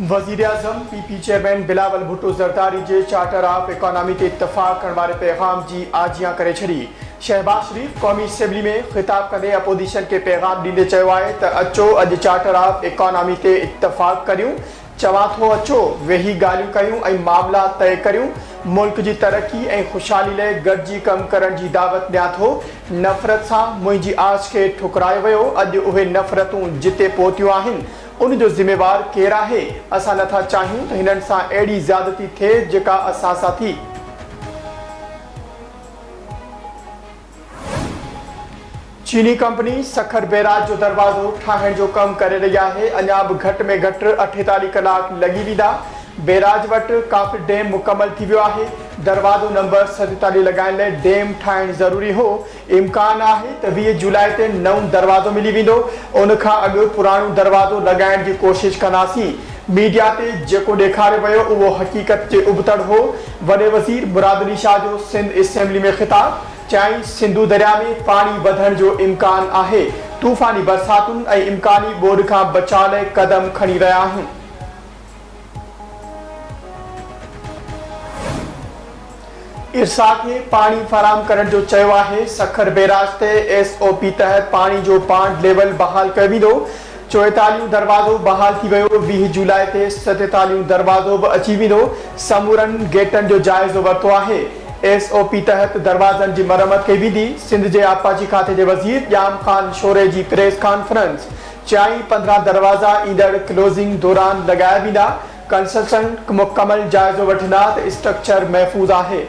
वज़ीर-ए-आज़म PP chairman Bilawal Bhutto Zardari जे charter of economy ते इत्तफ़ाक़ करण वारे पैगाम जी आजियां करे छड़ी। शहबाज शरीफ कौमी असेंबली में खिताब कंदे अपोजिशन के पैगाम ॾींदे चयो आहे त अचो अॼु चार्टर ऑफ इकोनॉमी ते इत्तफ़ाक़ करियूं। चवां थो अचो वेही ॻाल्हियूं कयूं ऐं मामला तय करियूं। मुल्क जी तरक़ी ऐं ख़ुशहाली लाइ गॾिजी कमु करण जी दावत ॾियां थो। नफ़रत सां मुंहिंजी आस खे ठुकरायो वियो। अॼु उहे नफ़रतूं जिते पहुतियूं आहिनि उन जो ज़िम्मेवार केरु आहे? असां नथा चाहियूं त हिननि सां अहिड़ी ज़्यादती थिए जेका असां सां थी। चीनी कंपनी सखर बैराज जो दरवाज़ो ठाहिण जो कमु करे रही आहे। अञा बि घटि में घटि 48 कलाक लॻी वेंदा। बैराज वटि काफ़ी डैम मुकमल थी वियो आहे। दरवाज़ो नंबर 47 लॻाइण लाइ डैम ठाहिणु ज़रूरी हो। इम्कान आहे त 20 जुलाई ते नओं दरवाज़ो मिली वेंदो। उन खां अॻु पुराणो दरवाज़ो लॻाइण जी कोशिश कंदासीं। मीडिया ते जेको ॾेखारियो वियो उहो हक़ीक़त जे उबतड़ हो। वॾे वज़ीर मुराद अली शाह जो सिंध असेंबली में ख़िताब। चयाईं सिंधु दरिया में पाणी वधण जो इम्कान आहे। तूफ़ानी बरसातुनि ऐं इम्कानी ॿोॾि खां बचाव लाइ क़दम खणी रहिया आहियूं। इरसाक में पाणी फराहम करण जो चयो आहे। सखर बैराज ते SOP तहत पाणी जो पांड लेवल बहाल कयो वेंदो। 44 दरवाज़ो बहाल थी वियो। 20 जुलाई ते 47 दरवाज़ो बि अची वेंदो। समूरनि गेटनि जो जाइज़ो वरितो आहे। SOP तहत दरवाज़नि जी मरम्मत कई वेंदी। सिंध जे आबपाची खाते जे वज़ीर ॼाम ख़ान शोरे जी प्रेस कॉन्फ्रेंस। चयाईं 15 दरवाज़ा ईंदड़ क्लोज़िंग दौरान लॻाया वेंदा। कंसल्टेंट मुकमल जाइज़ो वठंदा त स्ट्रक्चर महफ़ूज़ आहे।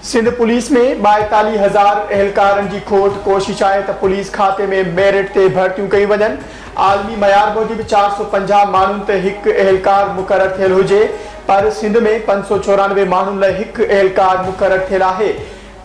सिंध पुलिस में 42,000 एहलकारनि जी खोट। कोशिश आहे त पुलिस खाते में मेरिट ते भर्तियूं कयूं वञनि। आलमी मयार मूजिबि 450 माण्हुनि ते हिकु एहलकार मुक़ररु थियल हुजे, पर सिंध में 594 माण्हुनि लाइ हिकु एहलकार मुक़ररु थियल आहे।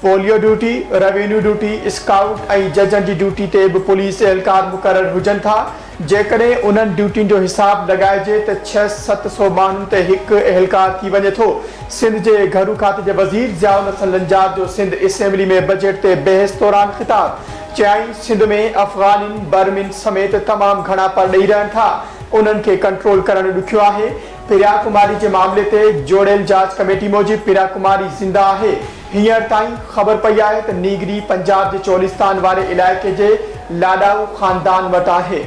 Polio duty, revenue duty, scout ऐं जजनि जी ड्यूटी ते बि पुलिस एहलकार मुक़ररु हुजनि था। जेकॾहिं उन्हनि ड्यूटियुनि जो हिसाब लॻाइजे त 600-700 माण्हुनि ते हिकु एहलकार थी वञे थो। सिंध जे घरू खाते जे वज़ीर ज़ियाउल हसन लंजार जो सिंध असेंबली में बजट ते बहस दौरान ख़िताब। चयाईं सिंध में अफ़गानिन बर्मिन समेत तमामु घणा पर ॾेई रहनि था। उन्हनि खे कंट्रोल करणु ॾुखियो आहे। प्रिया कुमारी जे मामले ते जोड़ियल जांच कमेटी मूजिबि प्रिया कुमारी ज़िंदा आहे। हींअर ताईं ख़बर पई आहे त नीगरी पंजाब जे चोलिस्तान वारे इलाइक़े जे लाॾाऊ ख़ानदान वटि आहे।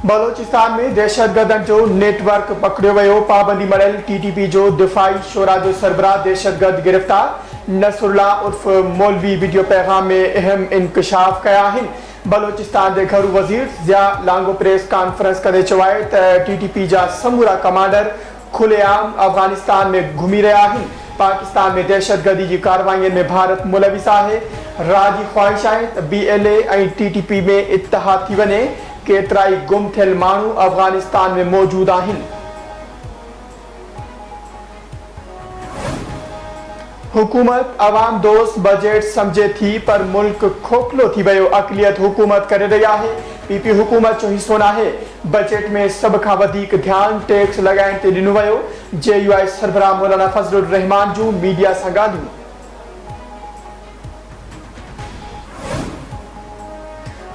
बलोचिस्तान में दहशतगर्दनि जो नेटवर्क पकड़ियो वियो। पाबंदी मड़ियल TTP जो दिफ़ाई शोरा जो सरबराह दहशतगर्द गिरफ़्तार। नसरुल्ला उर्फ मौलवी वीडियो पैगाम में अहम इंकशाफ कया आहिनि। बलोचिस्तान जे घरू वज़ीर ज़िया लांगो प्रेस कॉन्फ्रेंस कंदे चयो आहे त TTP जा समूरा कमांडर खुलेआम अफ़गानिस्तान में घुमी रहिया आहिनि। पाकिस्तान में दहशतगर्दी जी कार्रवाइयुनि में भारत मुलविस आहे। राह जी ख़्वाहिश आहे त BLA ऐं TTP में इत्तिहाद थी वञे। केतिराई गुम थियल माण्हू अफ़गानिस्तान में मौजूद आहिनि। हुकूमत अवाम दोस्त बजट समझे थी, पर मुल्क खोखलो थी वियो। अक़लियत हुकूमत करे रही आहे। PP हुकूमत जो हिसो नाहे। बजट में सभ खां वधीक ध्यानु टैक्स लॻाइण ते ॾिनो वियो। JUI सरबराह मौलाना फज़लुर रहमान जूं मीडिया सां ॻाल्हियूं।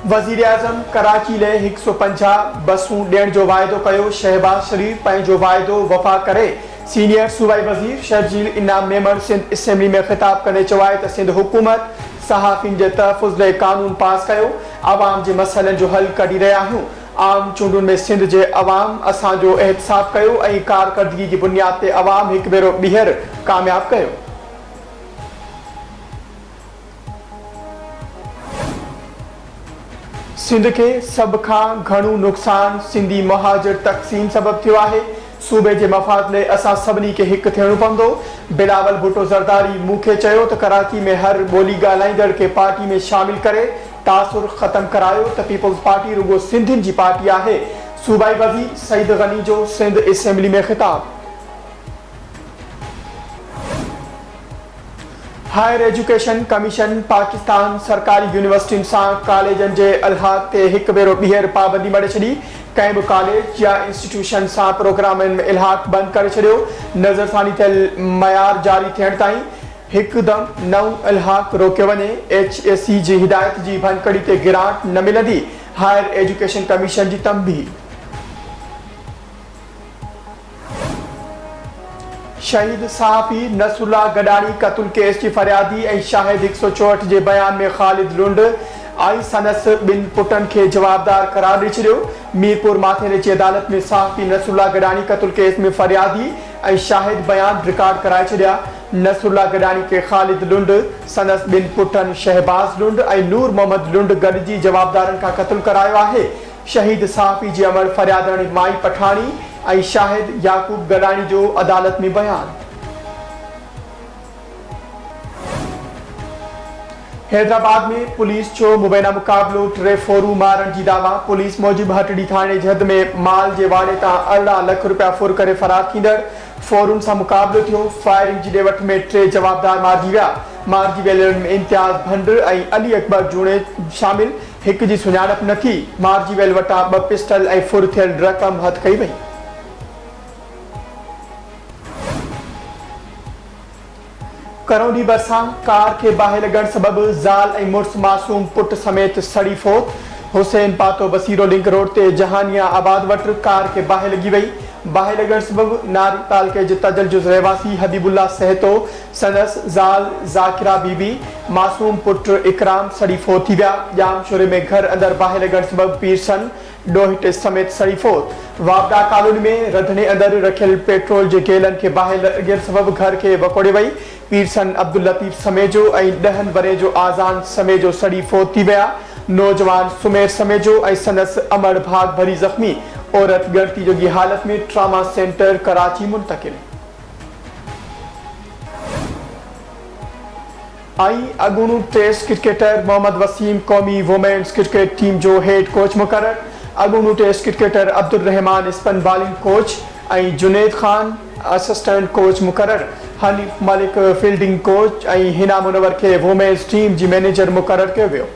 वज़ीर-ए-आज़म कराची लाइ 150 बसूं ॾियण जो वाइदो कयो। शहबाज शरीफ पंहिंजो वाइदो वफ़ा करे। सीनियर सूबाई वज़ीर शर्जील इनाम मेमण सिंध असेंबली में ख़िताब कंदे चयो आहे त सिंध हुकूमत सहाफ़ियुनि जे तहफ़ुज़ लाइ क़ानून पास कयो। आवाम जे मसइलनि जो हल कढी रहिया आहियूं। आम चूंडुनि में सिंध जे अवाम असांजो एहतिसाब कयो ऐं कारकर्दगी जी बुनियाद ते अवाम हिकु भेरो ॿीहर कामयाब कयो। सिंध खे सभ खां घणो नुक़सान सिंधी मुहाजिर तक़सीम सबबु थियो आहे। सूबे जे मफ़ाद लाइ असां सभिनी खे हिकु थियणो पवंदो। बिलावल भुट्टो ज़रदारी मूंखे चयो त कराची में हर ॿोली ॻाल्हाईंदड़ खे पार्टी में शामिल करे तासुर ख़तमु करायो त पीपल्स पार्टी रुगो सिंधियुनि जी पार्टी आहे। सूबाई वज़ीर सईद गनी जो सिंध असेंबली में ख़िताब। हायर एजुकेशन कमीशन पाकिस्तान सरकारी यूनिवर्सिटियुनि सां कॉलेजनि जे अलहाक़ ते हिकु भेरो ॿीहर पाबंदी मड़े छॾी। कंहिं बि कॉलेज या इंस्टीट्यूशन सां प्रोग्रामनि में इल्हाक़ बंदि करे छॾियो। नज़रसानी थियल मयार जारी थियण ताईं हिकदम नओं इल्हाक रोकियो वञे। HAC जी हिदायत जी भनकड़ी ते गिराट न मिलंदी। हायर एजुकेशन कमीशन जी तंबीह। शहीद सहाफ़ी नसरुल्लाह गडानी क़त्ल केस जी फरियादी ऐं शाहिद 164 जे बयान में ख़ालिद लुंड आई सनस ॿिनि पुटनि खे जवाबदार करार ॾेई छॾियो। मीरपुर माथेरे जी अदालत में सहाफ़ी नसरुल्लाह गडानी क़त्ल केस में फरियादी ऐं शाहिद बयान रिकॉर्ड कराए छॾिया। नसरुल्लाह गडानी खे ख़ालिद लुंड सनस ॿिनि पुटनि शहबाज़ लुंड ऐं नूर मोहम्मद लुंड गॾिजी जवाबदारनि खां क़त्ल करायो आहे। शहीद सहाफ़ी जी अमर फरियादणी माई पठाणी ऐं शाहिद याकूब गडानी जो अदालत में बयान। हैदराबाद में पुलिस जो मुबैना मुक़ाबलो 3 फोरू मारण जी दावा। पुलिस मूजिब हटड़ी थाने जद में माल जे वाड़े तां 18 लाख रुपया फुर करे फरार थींदड़ फोरुनि सां मुक़ाबलो थियो। फायरिंग जी ॾेवठ में 3 जवाबदार मारिजी विया। मारिजी वियलनि में इम्तियाज़ भंड ऐं अली अकबर जूणे शामिल। हिक जी सुञाणप न थी। मारिजी वियल वटां 2 पिस्टल ऐं फुर थियल रक़म हथ कई वई। करौली भरिसां कार खे बाहि लॻण सबबि ज़ाल ऐं मुड़ुस मासूम पुट समेत सड़ी फोत। हुसैन पातो बसीरो लिंक रोड ते जहानिया आबाद वटि कार खे बाहि लॻी वई। बाहि लॻण सबबि नारी तालके जे तजल जो रहवासी हबीबुल्ला सहतो संदस ज़ाल ज़ाकिरा बीबी मासूम पुट इकराम सड़ी फोत थी विया। जाम शोरे में घर अंदर बाहि लॻण सबबि पीरसन डोहिटे समेत सड़ी फोत। वापडा कॉलोनी में रंधिणे अंदर रखियल पेट्रोल जे गेलन खे बाहि लॻण सबबि घर खे वकोड़े वई। पीरसन अब्दुल लतीफ़ समेजो ऐं 10 बरे जो आज़ान समेजो सड़ी फोत थी विया। नौजवान सुमेर समेजो ऐं संदस अमर भाग भरी ज़ख्मी। औरत गिरती जोगी हालत में ट्रामा सेंटर कराची मुंतकिल। अगुणू टेस्ट क्रिकेटर मोहम्मद वसीम कौमी वुमेन्स क्रिकेट टीम जो हेड कोच मुकर्रर। अगुणू टेस्ट क्रिकेटर अब्दुल रहमान स्पिन बॉलिंग कोच ऐं जुनेद खान असिस्टेंट कोच मुकर्रर। हनीफ मलिक फील्डिंग कोच ऐं हिना मुनवर खे वुमेन्स टीम जी मैनेजर मुकर्रर कयो वियो।